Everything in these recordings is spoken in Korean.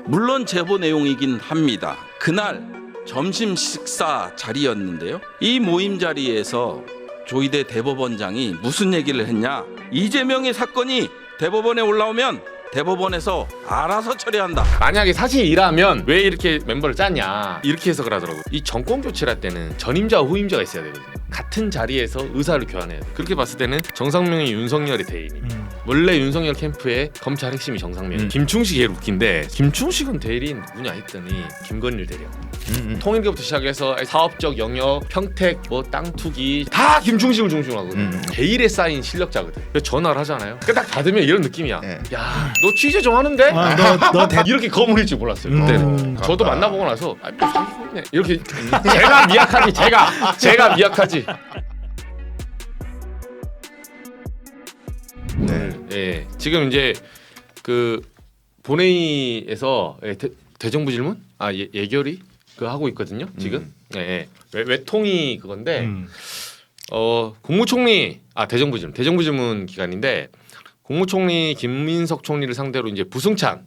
물론 제보 내용이긴 합니다. 그날 점심 식사 자리였는데요. 이 모임 자리에서 조희대 대법원장이 무슨 얘기를 했냐? 이재명의 사건이 대법원에 올라오면 대법원에서 알아서 처리한다. 만약에 사실이라면 왜 이렇게 멤버를 짰냐 이렇게 해석을 하더라고요. 이 정권 교체를 할 때는 전임자와 후임자가 있어야 되거든요. 같은 자리에서 의사를 교환해야 돼. 그렇게 봤을 때는 정상명이 윤석열의 대리인. 원래 윤석열 캠프의 검찰 핵심이 정상명. 김충식이 제일 웃긴데 김충식은 대리인 누구냐 했더니 김건희를 대리야. 통일교부터 시작해서 사업적 영역, 평택, 뭐 땅 투기 다 김충식을 중심으로 하거든. 제일에 쌓인 실력자거든. 그래서 전화를 하잖아요. 딱 받으면 이런 느낌이야. 야, 너 취재 좀 하는데? 너 이렇게 거물일 줄 몰랐어요. 그때는. 저도 만나보고 나서 뭐 사귀고 있네. 이렇게 제가 미약하지. 제가 미약하지. 네. 예, 지금 이제 그 본회의에서 대정부 질문 예결위 그 하고 있거든요. 지금 외통위 그건데 국무총리 대정부 질문 기간인데 국무총리 김민석 총리를 상대로 이제 부승찬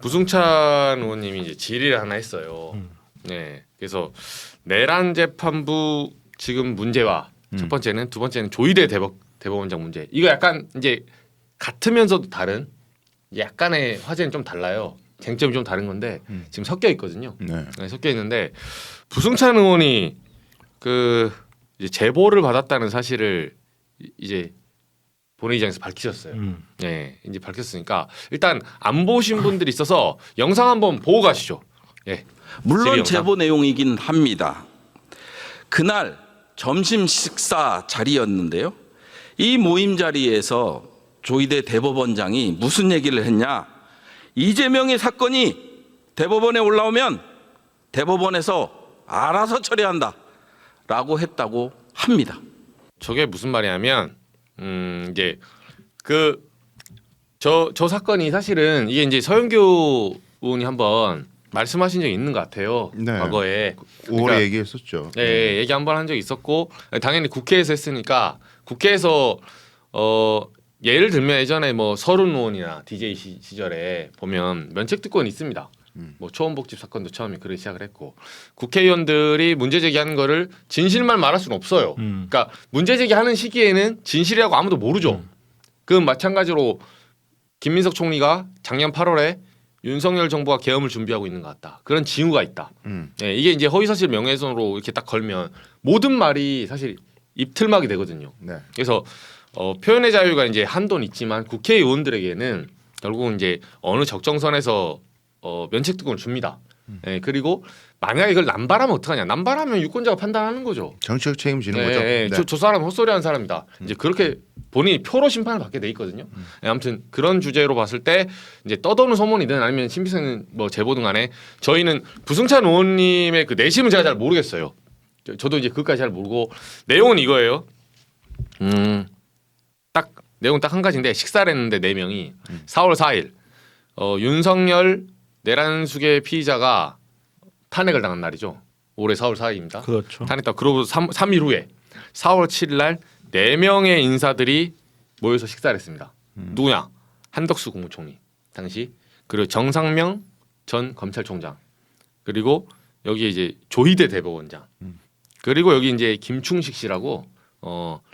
의원님이 이제 질의를 하나 했어요. 네, 그래서 내란 재판부 지금 문제와 첫 번째는 두 번째는 조희대 대법원장 문제. 이거 약간 이제 같으면서도 다른 약간의 화제는 좀 달라요. 쟁점이 좀 다른 건데 지금 섞여 있거든요. 네, 섞여 있는데 부승찬 의원이 그 이제 제보를 받았다는 사실을 이제 본회의장에서 밝히셨어요. 네, 이제 밝혔으니까 일단 안 보신 분들이 있어서 영상 한번 보고 가시죠. 예. 물론 제보 내용이긴 합니다. 그날 점심 식사 자리였는데요. 이 모임 자리에서 조희대 대법원장이 무슨 얘기를 했냐? 이재명의 사건이 대법원에 올라오면 대법원에서 알아서 처리한다라고 했다고 합니다. 저게 무슨 말이냐면 이제 저 사건이 사실은 이게 이제 서영교 의원이 한번 말씀하신 적이 있는 것 같아요. 네. 과거에 5월에 얘기했었죠. 네, 얘기 한번 한 적이 있었고 당연히 국회에서 했으니까 국회에서 예를 들면 예전에 뭐 서른 의원이나 DJ 시절에 보면 면책특권이 있습니다. 뭐 초원복집 사건도 처음에 그렇게 시작을 했고 국회의원들이 문제 제기하는 거를 진실만 말할 수는 없어요. 그러니까 문제 제기하는 시기에는 진실이라고 아무도 모르죠. 그 마찬가지로 김민석 총리가 작년 8월에 윤석열 정부가 계엄을 준비하고 있는 것 같다. 그런 징후가 있다. 네, 이게 이제 허위사실 명예훼손으로 이렇게 딱 걸면 모든 말이 사실 입틀막이 되거든요. 네. 그래서 표현의 자유가 이제 한도는 있지만 국회의원들에게는 결국은 이제 어느 적정선에서 면책특권을 줍니다. 네, 그리고 만약에 이걸 남발하면 어떡하냐? 남발하면 유권자가 판단하는 거죠. 정치적 책임지는 네, 거죠. 네. 저 사람 헛소리하는 사람이다. 이제 그렇게 본인이 표로 심판을 받게 돼 있거든요. 네, 아무튼 그런 주제로 봤을 때 이제 떠도는 소문이든 아니면 신비생 뭐 제보든 간에 저희는 부승찬 의원님의 그 내심은 제가 잘 모르겠어요. 저도 이제 그것까지 잘 모르고 내용은 이거예요. 딱 내용 딱 한 가지인데 식사를 했는데 4명이 4월 4일 윤석열 내란 수계 피의자가 탄핵을 당한 날이죠. 올해 4월 4일입니다. 그렇죠. 탄핵당 그러고 3일 후에 4월 7일 날 4명의 인사들이 모여서 식사를 했습니다. 누구냐? 한덕수 국무총리 당시 그리고 정상명 전 검찰총장 그리고 여기 이제 조희대 대법원장 그리고 여기 이제 김충식 씨라고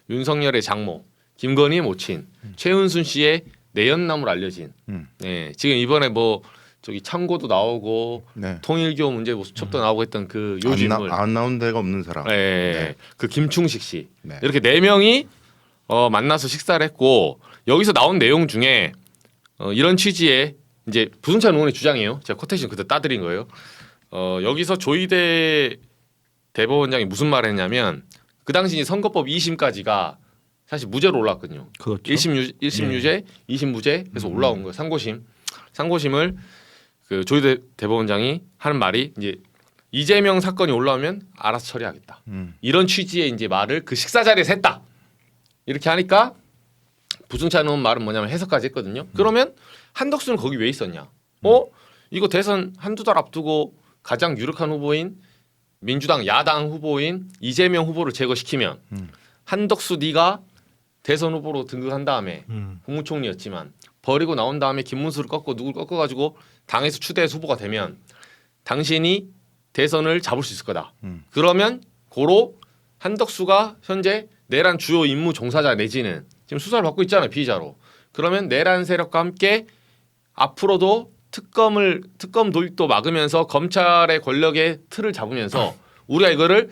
윤석열의 장모 김건희의 모친 최은순 씨의 내연남으로 알려진 네, 지금 이번에 뭐 저기 참고도 나오고 네. 통일교 문제 뭐 수첩도 나오고 했던 그 요즘을 안 나온 데가 없는 사람. 네. 그 김충식 씨 네. 이렇게 4명이 만나서 식사를 했고 여기서 나온 내용 중에 이런 취지의 이제 부승찬 의원의 주장이에요. 제가 코테이션 그때 따드린 거예요. 여기서 조희대 대법원장이 무슨 말을 했냐면 그 당시 선거법 2심까지가 사실 무죄로 올라왔거든요. 그렇죠. 1심 유죄, 2심 무죄 해서 올라온 거예요. 상고심을 그 조희대 대법원장이 하는 말이 이제 이재명 사건이 올라오면 알아서 처리하겠다. 이런 취지의 이제 말을 그 식사 자리에서 했다. 이렇게 하니까 부승찬 의원 말은 뭐냐면 해석까지 했거든요. 그러면 한덕수는 거기 왜 있었냐? 이거 대선 한두 달 앞두고 가장 유력한 후보인 민주당 야당 후보인 이재명 후보를 제거시키면 한덕수 네가 대선 후보로 등극한 다음에 국무총리였지만 버리고 나온 다음에 김문수를 꺾고 누굴 꺾어가지고 당에서 추대해서 후보가 되면 당신이 대선을 잡을 수 있을 거다. 그러면 고로 한덕수가 현재 내란 주요 임무 종사자 내지는 지금 수사를 받고 있잖아요, 피의자로. 그러면 내란 세력과 함께 앞으로도 특검 도입도 막으면서 검찰의 권력의 틀을 잡으면서 우리가 이거를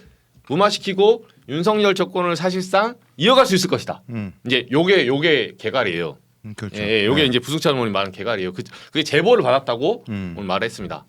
무마시키고 윤석열 정권을 사실상 이어갈 수 있을 것이다. 이제 요게 개괄이에요. 그렇죠. 예, 요게 네. 이제 부승찬 의원이 말한 개괄이에요. 그게 제보를 받았다고 오늘 말했습니다.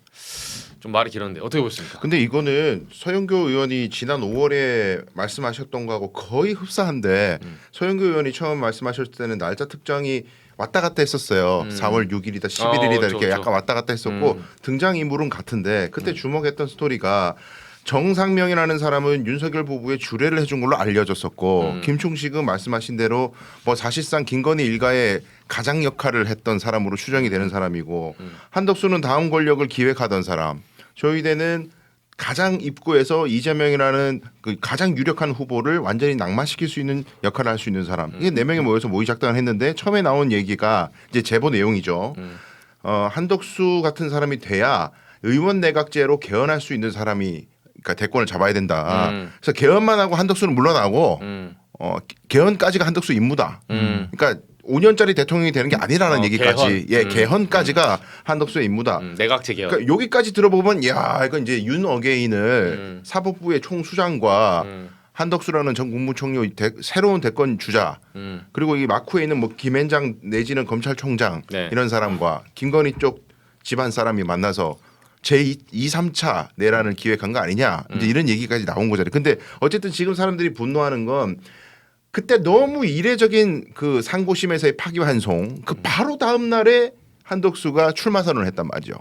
좀 말이 길었는데 어떻게 보셨습니까? 근데 이거는 서영교 의원이 지난 5월에 말씀하셨던 거하고 거의 흡사한데 서영교 의원이 처음 말씀하셨을 때는 날짜 특정이 왔다 갔다 했었어요. 4월 6일이다, 11일이다 그렇죠, 이렇게 약간 왔다 갔다 했었고 등장 인물은 같은데 그때 주목했던 스토리가 정상명이라는 사람은 윤석열 부부의 주례를 해준 걸로 알려졌었고 김충식은 말씀하신 대로 뭐 사실상 김건희 일가의 가장 역할을 했던 사람으로 추정이 되는 사람이고 한덕수는 다음 권력을 기획하던 사람, 조이대는 가장 입구에서 이재명이라는 그 가장 유력한 후보를 완전히 낙마시킬 수 있는 역할을 할 수 있는 사람. 이게 네 명이 모여서 모의 작당을 했는데 처음에 나온 얘기가 이제 제보 내용이죠. 한덕수 같은 사람이 돼야 의원 내각제로 개헌할 수 있는 사람이 그러니까 대권을 잡아야 된다. 그래서 개헌만 하고 한덕수는 물러나고 개헌까지가 한덕수 임무다. 그러니까 5년짜리 대통령이 되는 게 아니라는 얘기까지, 개헌. 개헌까지가 한덕수의 임무다. 내각제 개헌. 그러니까 여기까지 들어보면 야 이거 이제 윤 어게인을 사법부의 총수장과 한덕수라는 전 국무총리 새로운 대권 주자 그리고 이 마쿠에 있는 뭐 김앤장 내지는 검찰총장 네. 이런 사람과 김건희 쪽 집안 사람이 만나서 제2, 3차 내란을 기획한 거 아니냐 이제 이런 얘기까지 나온 거잖아요. 근데 어쨌든 지금 사람들이 분노하는 건 그때 너무 이례적인 그 상고심에서의 파기환송 그 바로 다음 날에 한덕수가 출마 선언을 했단 말이죠.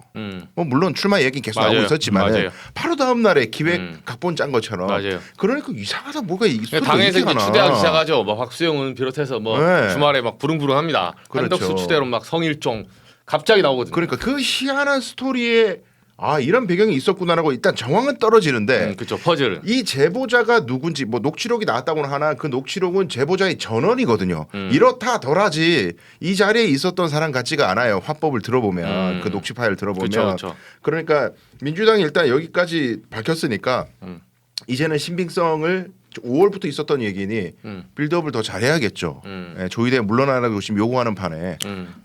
뭐 물론 출마 얘기 계속 맞아요. 나오고 있었지만 맞아요. 바로 다음 날에 기획 각본 짠 것처럼. 맞아요. 그러니까 이상하다 뭐가 이 소리가 당에서 이렇게 이제 가나. 추대하기 시작하죠. 뭐 박수영은 비롯해서 뭐 네. 주말에 막 부릉부릉합니다. 그렇죠. 한덕수 추대로 막 성일종 갑자기 나오거든요. 그러니까 그 희한한 스토리에 아 이런 배경이 있었구나라고 일단 정황은 떨어지는데 그렇죠. 퍼즐. 이 제보자가 누군지 뭐 녹취록이 나왔다고는 하나 그 녹취록은 제보자의 전원이거든요. 이렇다더라지 이 자리에 있었던 사람 같지가 않아요. 화법을 들어보면 그 녹취 파일 들어보면 그렇죠. 그러니까 민주당이 일단 여기까지 밝혔으니까 이제는 신빙성을 5월부터 있었던 얘기니 빌드업을 더 잘해야겠죠. 예, 조이대 물러나라고 지금 요구하는 판에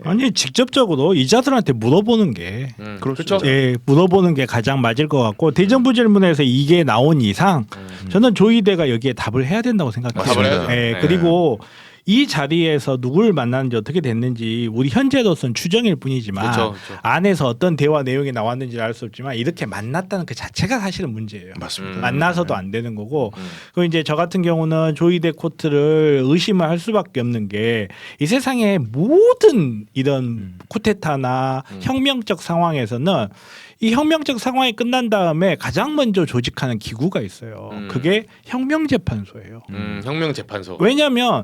아니 직접적으로 이자들한테 물어보는 게 그렇죠. 예, 물어보는 게 가장 맞을 것 같고 대정부 질문에서 이게 나온 이상 저는 조이대가 여기에 답을 해야 된다고 생각해요. 답을 해야죠. 예, 네. 그리고 이 자리에서 누구를 만났는지 어떻게 됐는지 우리 현재로서는 추정일 뿐이지만 그렇죠. 안에서 어떤 대화 내용이 나왔는지 알 수 없지만 이렇게 만났다는 그 자체가 사실은 문제예요. 맞습니다. 만나서도 안 되는 거고 그 이제 저 같은 경우는 조이대 코트를 의심을 할 수밖에 없는 게 이 세상의 모든 이런 쿠데타나 혁명적 상황에서는 이 혁명적 상황이 끝난 다음에 가장 먼저 조직하는 기구가 있어요. 그게 혁명재판소예요. 혁명재판소. 왜냐하면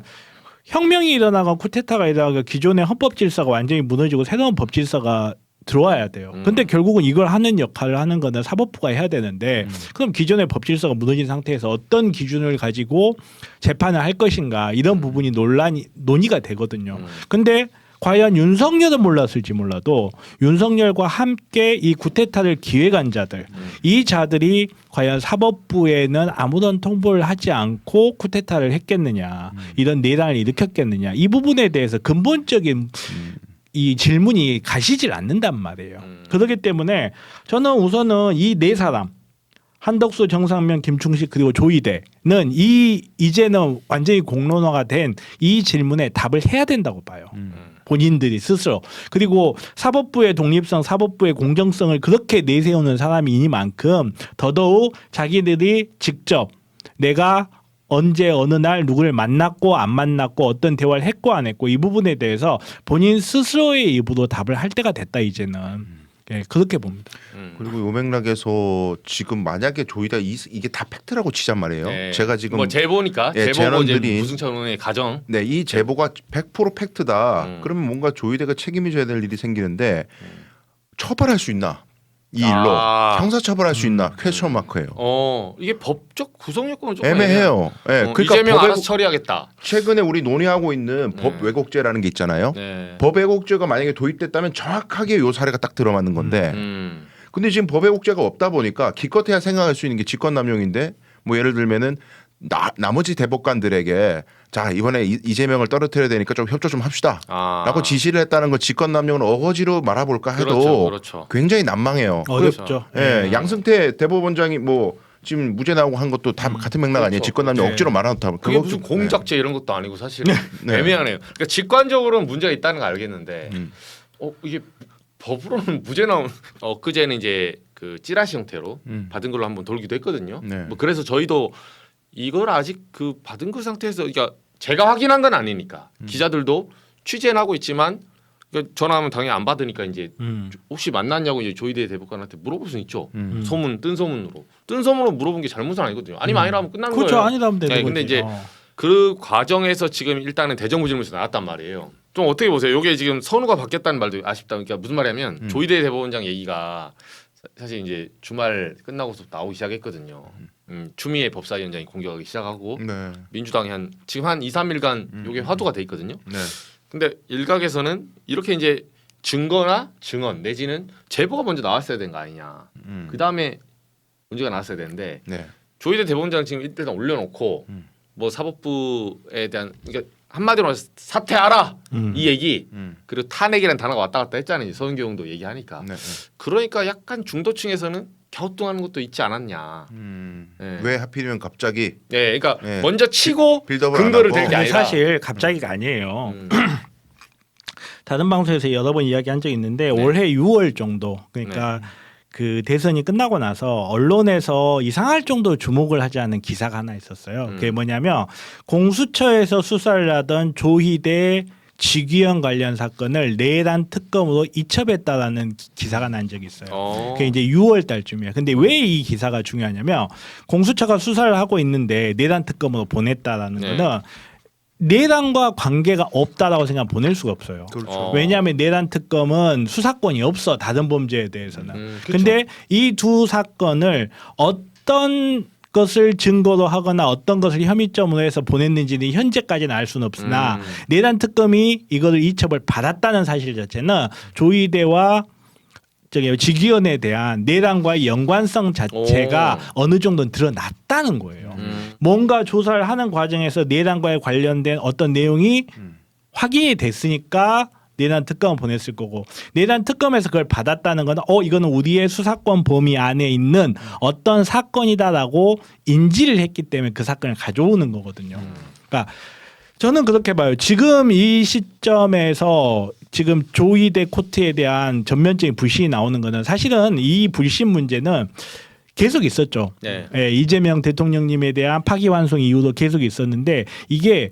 혁명이 일어나고 쿠데타가 일어나고 기존의 헌법 질서가 완전히 무너지고 새로운 법 질서가 들어와야 돼요. 근데 결국은 이걸 하는 역할을 하는 거는 사법부가 해야 되는데 그럼 기존의 법 질서가 무너진 상태에서 어떤 기준을 가지고 재판을 할 것인가 이런 부분이 논의가 되거든요. 근데 과연 윤석열은 몰랐을지 몰라도 윤석열과 함께 이 쿠데타를 기획한 자들 이 자들이 과연 사법부에는 아무런 통보를 하지 않고 쿠데타를 했겠느냐 이런 내란을 일으켰겠느냐 이 부분에 대해서 근본적인 이 질문이 가시질 않는단 말이에요. 그렇기 때문에 저는 우선은 이 네 사람 한덕수, 정상면, 김충식 그리고 조이대는 이제는 완전히 공론화가 된 이 질문에 답을 해야 된다고 봐요. 본인들이 스스로. 그리고 사법부의 독립성, 사법부의 공정성을 그렇게 내세우는 사람이니만큼 더더욱 자기들이 직접 내가 언제 어느 날 누구를 만났고 안 만났고 어떤 대화를 했고 안 했고 이 부분에 대해서 본인 스스로의 입으로 답을 할 때가 됐다 이제는. 예, 그렇게 봅니다. 그리고 요 맥락에서 지금 만약에 조이다 이게 다 팩트라고 치잔 말이에요. 네. 제가 지금 뭐 제보니까 예, 제보고 이제 재난들이- 무승찬 의원의 가정. 네, 이 제보가 100% 팩트다. 그러면 뭔가 조이대가 책임져야 될 일이 생기는데 처벌할 수 있나? 이 일로 아. 형사처벌할 수 있나 퀘스천 마크예요. 이게 법적 구성 요건은 좀 애매해요. 예, 그러니까 이재명 법에- 알아서 처리하겠다. 최근에 우리 논의하고 있는 법 왜곡죄라는 게 있잖아요. 네. 법 왜곡죄가 만약에 도입됐다면 정확하게 요 사례가 딱 들어맞는 건데 근데 지금 법 왜곡죄가 없다 보니까 기껏해야 생각할 수 있는 게 직권남용인데 뭐 예를 들면은 나머지 대법관들에게 자 이번에 이재명을 떨어뜨려야 되니까 좀 협조 좀 합시다 라고 지시를 했다는 걸 직권남용을 어거지로 말아볼까 해도 그렇죠. 굉장히 난망해요. 어렵죠. 예, 양승태 대법원장이 뭐 지금 무죄 나오고 한 것도 다 같은 맥락 아니에요. 그렇죠. 직권남용 네. 억지로 말아놓다. 그게 무슨 공작죄 이런 것도 아니고 사실 네. 애매하네요. 그러니까 직관적으로는 문제가 있다는 걸 알겠는데 음. 이게 법으로는 무죄 나온 엊그제는 이제 그 찌라시 형태로 받은 걸로 한번 돌기도 했거든요. 네. 뭐 그래서 저희도 이걸 아직 그 받은 그 상태에서 그러니까 제가 확인한 건 아니니까 기자들도 취재는 하고 있지만 그러니까 전화하면 당연히 안 받으니까 이제 혹시 만났냐고 이제 조희대 대법관한테 물어볼 수는 있죠. 소문 뜬 소문으로 물어본 게 잘못은 아니거든요. 아니면 아니라면 끝나는 그렇죠. 거예요. 아니라면 되는 네, 거지. 근데 이제 그 과정에서 지금 일단은 대정부질문에서 나왔단 말이에요. 좀 어떻게 보세요? 이게 지금 선우가 바뀌었다는 말도 아쉽다. 그러니까 무슨 말이냐면 조희대 대법원장 얘기가 사실 이제 주말 끝나고서 나오기 시작했거든요. 추미애 법사위원장이 공격하기 시작하고 네. 민주당이 지금 한 2, 3일간 이게 화두가 돼 있거든요. 네. 근데 일각에서는 이렇게 이제 증거나 증언 내지는 제보가 먼저 나왔어야 되는 거 아니냐. 그 다음에 문제가 나왔어야 되는데 네. 조희대 대법원장 지금 일단 올려놓고 뭐 사법부에 대한 그러니까 한마디로 말해서 사퇴하라 이 얘기 그리고 탄핵이라는 단어가 왔다 갔다 했잖아요. 서은경도 얘기하니까 네. 그러니까 약간 중도층에서는 갸우뚱하는 것도 있지 않았냐. 네. 왜 하필이면 갑자기 네, 그러니까 네. 먼저 치고 빌드업을 근거를 안 하고. 댈 게 근데 아니라 사실 갑자기가 아니에요. 음. 다른 방송에서 여러 번 이야기한 적이 있는데 네. 올해 6월 정도 그러니까 그 대선이 끝나고 나서 언론에서 이상할 정도로 주목을 하지 않은 기사가 하나 있었어요. 그게 뭐냐면 공수처에서 수사를 하던 조희대 직위원 관련 사건을 내란 특검으로 이첩했다라는 기사가 난 적이 있어요. 그게 이제 6월 달쯤이에요. 근데 왜 이 기사가 중요하냐면 공수처가 수사를 하고 있는데 내란 특검으로 보냈다라는 네. 거는 내란과 관계가 없다라고 생각 보낼 수가 없어요. 그렇죠. 왜냐하면 내란 특검은 수사권이 없어 다른 범죄에 대해서는. 그쵸. 근데 이 두 사건을 어떤 것을 증거로 하거나 어떤 것을 혐의점으로 해서 보냈는지는 현재까지는 알 수는 없으나 내란 특검이 이거를 이첩을 받았다는 사실 자체는 조희대와 직위원에 대한 내란과의 연관성 자체가 어느 정도는 드러났다는 거예요. 뭔가 조사를 하는 과정에서 내란과의 관련된 어떤 내용이 확인이 됐으니까 내란 특검을 보냈을 거고 내란 특검에서 그걸 받았다는 건 이거는 우리의 수사권 범위 안에 있는 어떤 사건이다라고 인지를 했기 때문에 그 사건을 가져오는 거거든요. 그러니까 저는 그렇게 봐요. 지금 이 시점에서 지금 조희대 코트에 대한 전면적인 불신이 나오는 거는 사실은 이 불신 문제는 계속 있었죠. 네. 예, 이재명 대통령님에 대한 파기환송 이후도 계속 있었는데 이게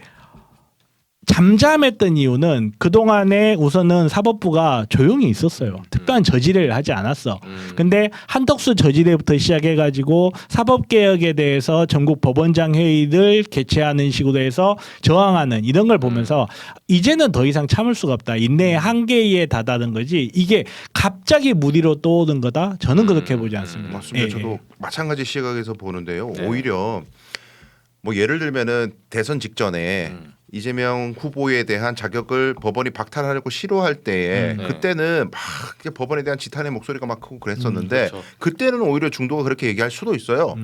잠잠했던 이유는 그동안에 우선은 사법부가 조용히 있었어요. 특별한 저지를 하지 않았어. 근데 한덕수 저지대부터 시작해가지고 사법개혁에 대해서 전국 법원장 회의를 개최하는 식으로 해서 저항하는 이런 걸 보면서 이제는 더 이상 참을 수가 없다. 인내의 한계에 다다른 거지 이게 갑자기 무리로 떠오른 거다. 저는 그렇게 보지 않습니다. 맞습니다. 예, 저도 마찬가지 시각에서 보는데요. 네. 오히려 뭐 예를 들면은 대선 직전에 이재명 후보에 대한 자격을 법원이 박탈하려고 시도할 때에 네. 그때는 막 이렇게 법원에 대한 지탄의 목소리가 막 크고 그랬었는데 그렇죠. 그때는 오히려 중도가 그렇게 얘기할 수도 있어요.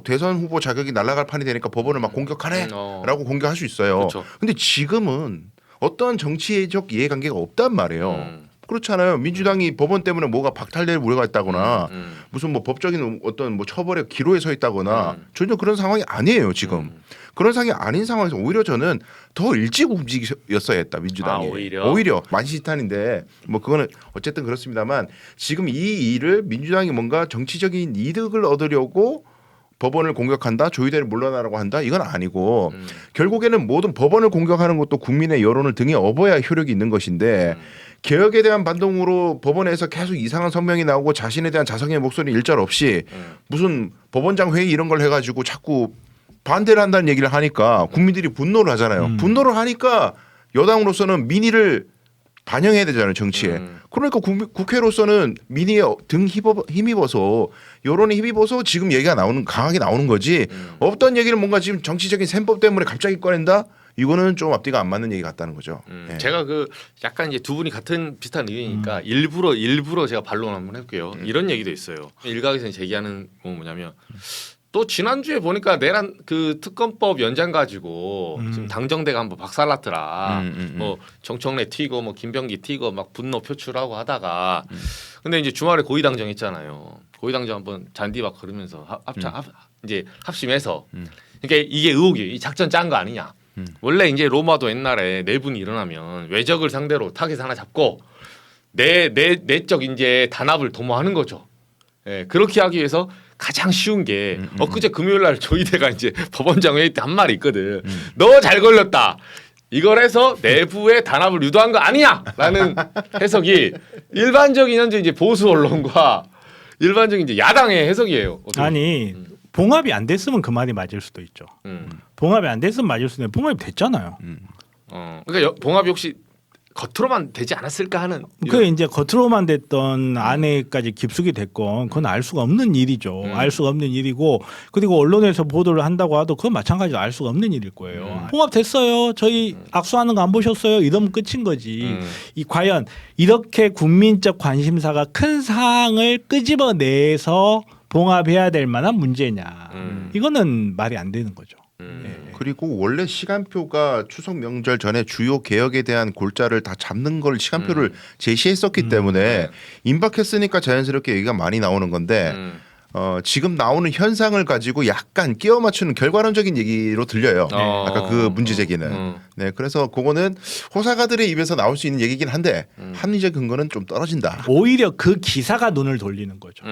대선 후보 자격이 날아갈 판이 되니까 법원을 막 공격하네라고 공격할 수 있어요. 그렇죠. 근데 지금은 어떠한 정치적 이해관계가 없단 말이에요. 그렇잖아요. 민주당이 법원 때문에 뭐가 박탈될 우려가 있다거나 무슨 뭐 법적인 어떤 뭐 처벌의 기로에 서 있다거나 전혀 그런 상황이 아니에요. 지금 그런 상황이 아닌 상황에서 오히려 저는 더 일찍 움직였어야 했다. 민주당이 오히려 만시지탄인데 뭐 그거는 어쨌든 그렇습니다만 지금 이 일을 민주당이 뭔가 정치적인 이득을 얻으려고 법원을 공격한다, 조희대를 물러나라고 한다, 이건 아니고 결국에는 모든 법원을 공격하는 것도 국민의 여론을 등에 업어야 효력이 있는 것인데 개혁에 대한 반동으로 법원에서 계속 이상한 성명이 나오고 자신에 대한 자성의 목소리 일절 없이 무슨 법원장 회의 이런 걸 해가지고 자꾸 반대를 한다는 얘기를 하니까 국민들이 분노를 하잖아요. 분노를 하니까 여당으로서는 민의를 반영해야 되잖아요 정치에. 그러니까 국회로서는 민의에 등 힘입어서 여론에 힘입어서 지금 얘기가 강하게 나오는 거지. 없던 얘기를 뭔가 지금 정치적인 셈법 때문에 갑자기 꺼낸다. 이거는 좀 앞뒤가 안 맞는 얘기 같다는 거죠. 예. 제가 그 약간 이제 두 분이 같은 비슷한 의견이니까 일부러 제가 반론 한번 해볼게요. 이런 얘기도 있어요. 일각에서 제기하는 건 뭐냐면 또 지난주에 보니까 내란 그 특검법 연장 가지고 지금 당정대가 한번 박살났더라. 뭐 정청래 튀고 뭐 김병기 튀고 막 분노 표출하고 하다가 근데 이제 주말에 고위당정 했잖아요. 고위당정 한번 잔디박 걸으면서 이제 합심해서 그러니까 이게 의혹이에요. 이 작전 짠 거 아니냐. 원래 이제 로마도 옛날에 내분이 일어나면 외적을 상대로 타겟 하나 잡고 내적 이제 단합을 도모하는 거죠. 예, 그렇게 하기 위해서 가장 쉬운 게 엊그제 금요일 날 조희대가 이제 법원장 회의 때 한 말이 있거든. 너 잘 걸렸다. 이걸 해서 내부의 단합을 유도한 거 아니냐라는 해석이 일반적인 현재 이제 보수 언론과 일반적인 이제 야당의 해석이에요. 어떻게 아니 봉합이 안 됐으면 그 말이 맞을 수도 있죠. 봉합이 안 됐으면 맞을 수도 있는데 봉합이 됐잖아요. 그러니까 봉합이 혹시 겉으로만 되지 않았을까 하는. 그 이제 겉으로만 됐던 안에까지 깊숙이 됐건 그건 알 수가 없는 일이죠. 알 수가 없는 일이고 그리고 언론에서 보도를 한다고 하도 그건 마찬가지로 알 수가 없는 일일 거예요. 봉합됐어요. 저희 악수하는 거 안 보셨어요? 이러면 끝인 거지. 이 과연 이렇게 국민적 관심사가 큰 사항을 끄집어내서 봉합해야 될 만한 문제냐. 이거는 말이 안 되는 거죠. 그리고 원래 시간표가 추석 명절 전에 주요 개혁에 대한 골자를 다 잡는 걸 시간표를 제시했었기 때문에 임박했으니까 자연스럽게 얘기가 많이 나오는 건데 지금 나오는 현상을 가지고 약간 끼워 맞추는 결과론적인 얘기로 들려요. 아까 그 문제 제기는. 네, 그래서 그거는 호사가들의 입에서 나올 수 있는 얘기긴 한데 합리적 근거는 좀 떨어진다. 오히려 그 기사가 눈을 돌리는 거죠.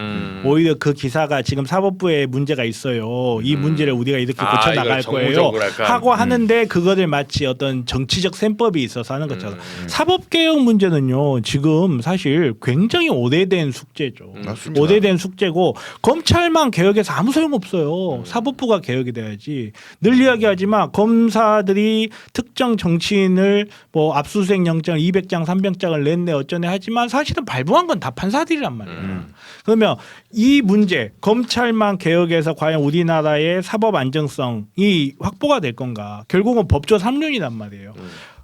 오히려 그 기사가 지금 사법부에 문제가 있어요. 이 문제를 우리가 이렇게 고쳐 나갈 거예요. 하고 하는데 그거를 마치 어떤 정치적 셈법이 있어서 하는 것처럼 사법개혁 문제는요. 지금 사실 굉장히 오래된 숙제죠. 맞습니다. 오래된 숙제고 검찰만 개혁해서 아무 소용 없어요. 사법부가 개혁이 돼야지. 늘 이야기하지만 검사들이 특정 정치인을 뭐 압수수색 영장 200장 300장을 냈네 어쩌네 하지만 사실은 발부한 건 다 판사들이란 말이에요. 그러면 이 문제 검찰만 개혁해서 과연 우리나라의 사법 안정성이 확보가 될 건가? 결국은 법조 3륜이란 말이에요.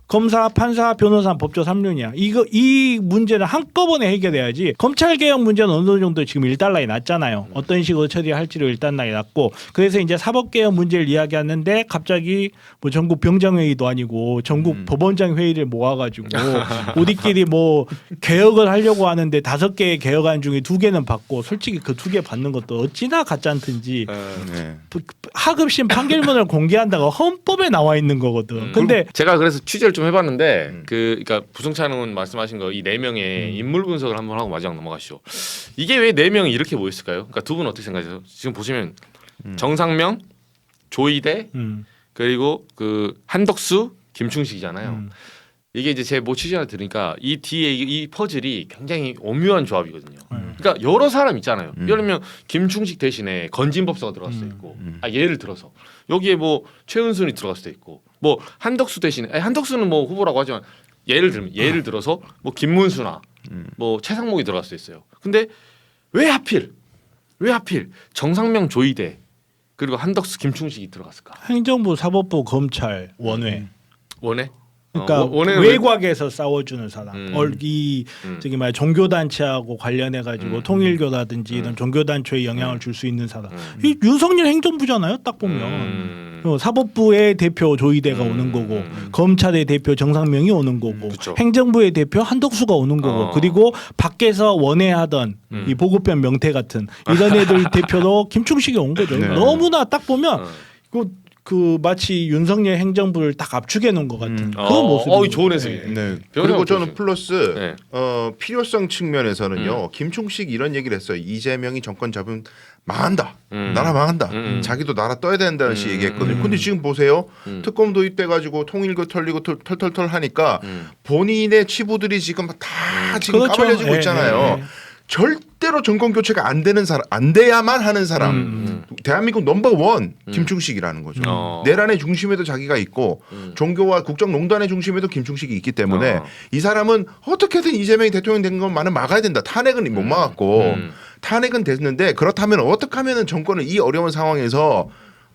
검사, 판사, 변호사, 법조 3륜이야. 이 문제는 한꺼번에 해결해야지. 검찰 개혁 문제는 어느 정도 지금 일단락이 났잖아요. 어떤 식으로 처리할지로 일단락이 났고, 그래서 이제 사법 개혁 문제를 이야기하는데 갑자기 뭐 전국 병장 회의도 아니고 전국 법원장 회의를 모아가지고 우리끼리 뭐 개혁을 하려고 하는데 5개의 개혁안 중에 2개는 받고, 솔직히 그 2개 받는 것도 어찌나 가짜든지 네. 하급심 판결문을 공개한다고 헌법에 나와 있는 거거든. 근데 제가 그래서 취재를 좀 해봤는데 그러니까 부승찬 의원 말씀하신 거 이 4명의 인물 분석을 한번 하고 마지막 넘어가시죠. 이게 왜 4명이 이렇게 모였을까요? 그러니까 두 분 어떻게 생각하세요? 지금 보시면 정상명, 조이대 그리고 그 한덕수, 김충식이잖아요. 이게 이제 제 뭐 취재 하나 들으니까 이 뒤에 이 퍼즐이 굉장히 오묘한 조합이거든요. 그러니까 여러 사람 있잖아요. 예를 들면 김충식 대신에 건진법사가 들어갈 수도 있고, 예를 들어서 여기에 뭐 최은순이 들어갈 수도 있고, 뭐 한덕수 대신에 한덕수는 뭐 후보라고 하지만 예를 들어서 뭐 김문수나 뭐 최상목이 들어갈 수도 있어요. 근데 왜 하필 정상명, 조이대 그리고 한덕수, 김충식이 들어갔을까? 행정부, 사법부, 검찰, 원외. 원해? 그러니까 외곽에서 싸워주는 사람. 이 저기 말이야 종교단체하고 관련해 가지고 통일교라든지 이런 종교단체에 영향을 줄 수 있는 사람. 이 윤석열 행정부잖아요. 딱 보면 사법부의 대표 조이대가 오는 거고, 검찰의 대표 정상명이 오는 거고, 그쵸. 행정부의 대표 한덕수가 오는 거고, 그리고 밖에서 원해하던 이 보급변 명태 같은 이런 애들 대표로 김충식이 온 거죠. 네. 너무나 딱 보면 그 마치 윤석열 행정부를 딱 압축해 놓은 것 같은 그런 모습이. 좋은 해석이네. 네. 그리고 저는 플러스 네. 필요성 측면에서는요. 김충식 이런 얘기를 했어요. 이재명이 정권 잡으면 망한다. 나라 망한다. 자기도 나라 떠야 된다는 식 얘기했거든요. 근데 지금 보세요. 특검 도입돼 가지고 통일교 털리고 털털털 하니까 본인의 치부들이 지금 다 지금 그렇죠. 까발려지고 있잖아요. 절대 절대로 정권 교체가 안 되는 사람, 안 돼야만 하는 사람. 대한민국 넘버 원 김충식이라는 거죠. 내란의 중심에도 자기가 있고 종교와 국정농단의 중심에도 김충식이 있기 때문에 이 사람은 어떻게든 이재명이 대통령 된 것만은 막아야 된다. 탄핵은 못 막았고 탄핵은 됐는데 그렇다면 어떻게 하면은 정권을 이 어려운 상황에서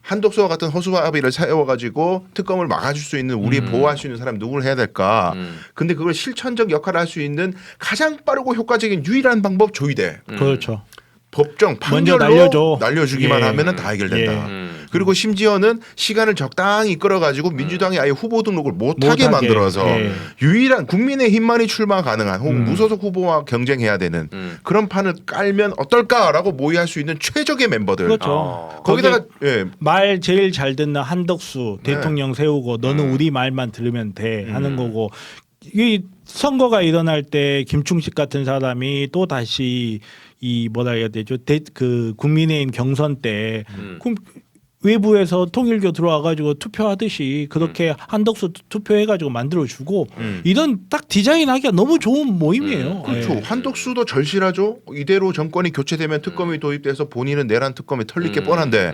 한덕수와 같은 허수아비를 세워가지고 특검을 막아줄 수 있는 우리 보호할 수 있는 사람 누구를 해야 될까? 근데 그걸 실천적 역할을 할 수 있는 가장 빠르고 효과적인 유일한 방법 조의대. 그렇죠. 법정 먼저 판결로 날려주기만 예. 하면은 다 해결된다. 예. 그리고 심지어는 시간을 적당히 끌어가지고 민주당이 아예 후보 등록을 못하게 만들어서 예. 유일한 국민의힘만이 출마 가능한 혹은 무소속 후보와 경쟁해야 되는 그런 판을 깔면 어떨까라고 모의할 수 있는 최적의 멤버들. 그렇죠. 거기다가 예. 말 제일 잘 듣는 한덕수 네. 대통령 세우고 너는 우리 말만 들으면 돼 하는 거고 이 선거가 일어날 때 김충식 같은 사람이 또 다시 이 뭐라 해야 되죠? 그 국민의힘 경선 때 외부에서 통일교 들어와가지고 투표하듯이 그렇게 한덕수 투표해가지고 만들어주고 이런 딱 디자인하기가 너무 좋은 모임이에요. 그렇죠. 예. 한덕수도 절실하죠. 이대로 정권이 교체되면 특검이 도입돼서 본인은 내란 특검에 털릴 게 뻔한데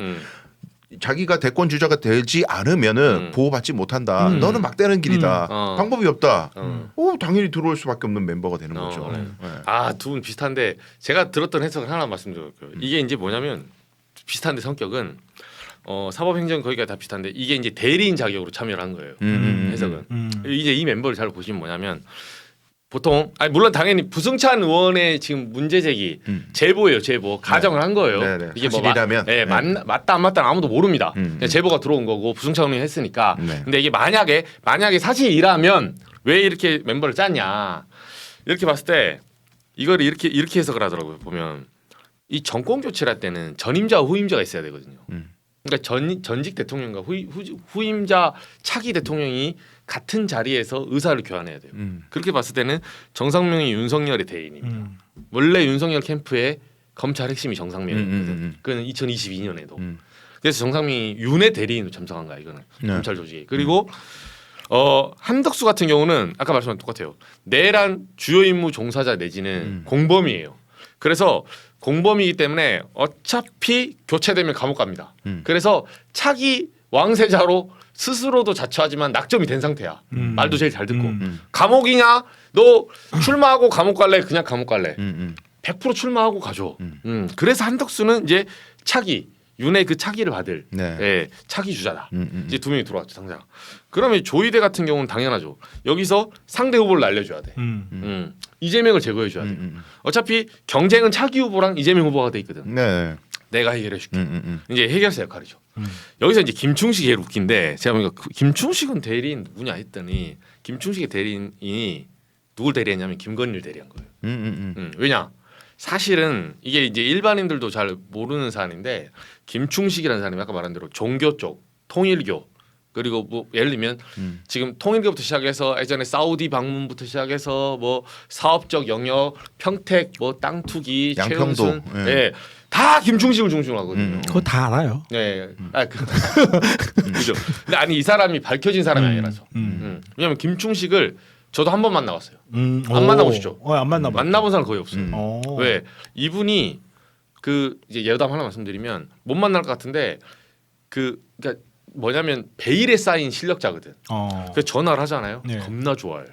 자기가 대권 주자가 되지 않으면은 보호받지 못한다. 너는 막대는 길이다. 방법이 없다. 당연히 들어올 수밖에 없는 멤버가 되는 거죠. 네. 네. 두 분 비슷한데 제가 들었던 해석을 하나 말씀드릴게요. 이게 이제 뭐냐면 비슷한데 성격은 사법행정 거기가 다 비슷한데 이게 이제 대리인 자격으로 참여를 한 거예요. 해석은 이제 이 멤버를 잘 보시면 뭐냐면 보통 물론 당연히 부승찬 의원의 지금 문제 제기 제보예요. 제보 가정을 한 거예요. 네네. 이게 사실이라면. 네, 맞다 안 맞다 아무도 모릅니다. 그냥 제보가 들어온 거고 부승찬 의원이 했으니까. 네. 근데 이게 만약에 사실이라면 왜 이렇게 멤버를 짰냐 이렇게 봤을 때 이걸 이렇게 해석을 하더라고요. 보면 이 정권 교체를 할 때는 전임자와 후임자가 있어야 되거든요. 그러니까 전직 대통령과 후임자 차기 대통령이 같은 자리에서 의사를 교환해야 돼요. 그렇게 봤을 때는 정상명이 윤석열의 대인입니다. 원래 윤석열 캠프의 검찰 핵심이 정상명이거든. 그는 2022년에도. 그래서 정상명이 윤의 대리인으로 참석한 거야 이거는 검찰 조직에. 그리고 한덕수 같은 경우는 아까 말씀한 똑같아요. 내란 주요 임무 종사자 내지는 공범이에요. 그래서 공범이기 때문에 어차피 교체되면 감옥 갑니다. 그래서 차기 왕세자로 스스로도 자처하지만 낙점이 된 상태야. 말도 제일 잘 듣고. 감옥이냐? 너 출마하고 감옥 갈래? 그냥 감옥 갈래? 100% 출마하고 가죠. 그래서 한덕수는 이제 차기 윤의 그 차기를 받을 예, 차기 주자다. 이제 두 명이 들어왔죠 당장. 그러면 조이대 같은 경우는 당연하죠. 여기서 상대 후보를 날려줘야 돼. 이재명을 제거해줘야 돼. 어차피 경쟁은 차기 후보랑 이재명 후보가 돼 있거든. 네. 내가 해결해줄게. 이제 해결사 역할이죠. 여기서 이제 김충식이 제일 웃긴데 제가 보니까 김충식은 대리인 누구냐 했더니 김충식의 대리인이 누굴 대리했냐면 김건희를 대리한 거예요. 왜냐? 사실은 이게 이제 일반인들도 잘 모르는 사안인데 김충식이라는 사람이 아까 말한 대로 종교 쪽, 통일교 그리고 뭐 예를 들면 지금 통일교부터 시작해서 예전에 사우디 방문부터 시작해서 뭐 사업적 영역, 평택, 뭐 땅 투기, 양평도, 최은순, 예. 예, 다 김충식을 중심으로 하거든요. 그거 다 알아요. 네, 그죠. 근데 아니 이 사람이 밝혀진 사람이 아니라서. 왜냐하면 김충식을 저도 한 번 만나봤어요. 안 만나보시죠? 안 만나봤죠. 만나본 사람 거의 없어요. 오. 왜 이분이 그 이제 예담 하나 말씀드리면 못 만날 것 같은데 그러니까 뭐냐면 베일에 쌓인 실력자거든. 그래서 전화를 하잖아요. 네. 겁나 좋아요.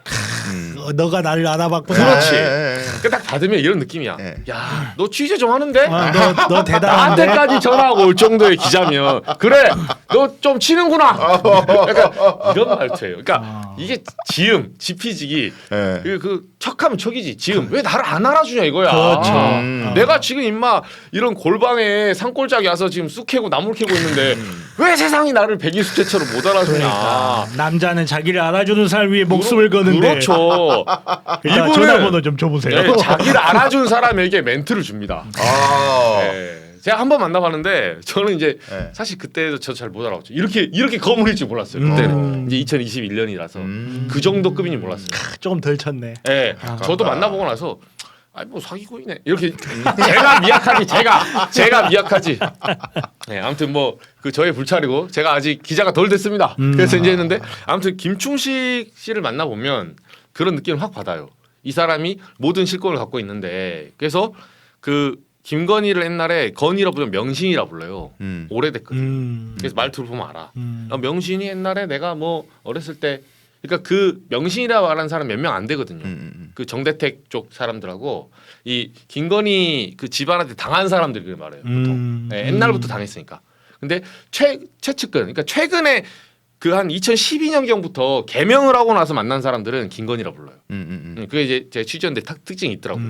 너가 나를 알아봤구나. 그렇지. 네. 딱 받으면 이런 느낌이야. 네. 야, 너 취재 좀 하는데? 너 대단한데. 나한테까지 전화하고 올 정도의 기자면 그래, 너 좀 치는구나. 약간 이런 말투예요. 그러니까 이게 지피지기. 네. 그 척하면 척이지. 지금 왜 나를 안 알아주냐 이거야. 그렇죠. 내가 지금 임마 이런 골방에 산골짜기 와서 지금 쑥 캐고 나물 캐고 있는데 왜 세상이 나를 백이수채처럼 못 알아주냐. 그러니까 남자는 자기를 알아주는 사람 위해 목숨을 거는데. 그렇죠. 일단 전화번호 좀 줘보세요. 네, 자기를 알아준 사람에게 멘트를 줍니다. 아. 네. 제가 한 번 만나봤는데 저는 이제 네. 사실 그때도 저 잘 못 알아봤죠. 이렇게 거물일 줄 몰랐어요. 그때는 이제 2021년이라서 그 정도 급인지 몰랐어요. 조금 덜 쳤네. 네, 저도 만나보고 나서 아니 뭐 사기꾼이네 이렇게 제가 미약하지. 네, 아무튼 뭐 그 저의 불찰이고 제가 아직 기자가 덜 됐습니다. 그래서 이제 했는데 아무튼 김충식 씨를 만나 보면 그런 느낌을 확 받아요. 이 사람이 모든 실권을 갖고 있는데 그래서 그 김건희를 옛날에 건희라 부르면 명신이라 불러요. 오래됐거든. 그래서 말투를 보면 알아. 명신이 옛날에 내가 뭐 어렸을 때 그러니까 그 명신이라고 말하는 사람 몇 명 안 되거든요. 그 정대택 쪽 사람들하고 이 김건희 그 집안한테 당한 사람들이 그걸 말해요. 보통 네, 옛날부터 당했으니까. 근데 최측근 그러니까 최근에 그 한 2012년 경부터 개명을 하고 나서 만난 사람들은 김건희라 불러요. 그게 이제 제 취재원들 특징이 있더라고요.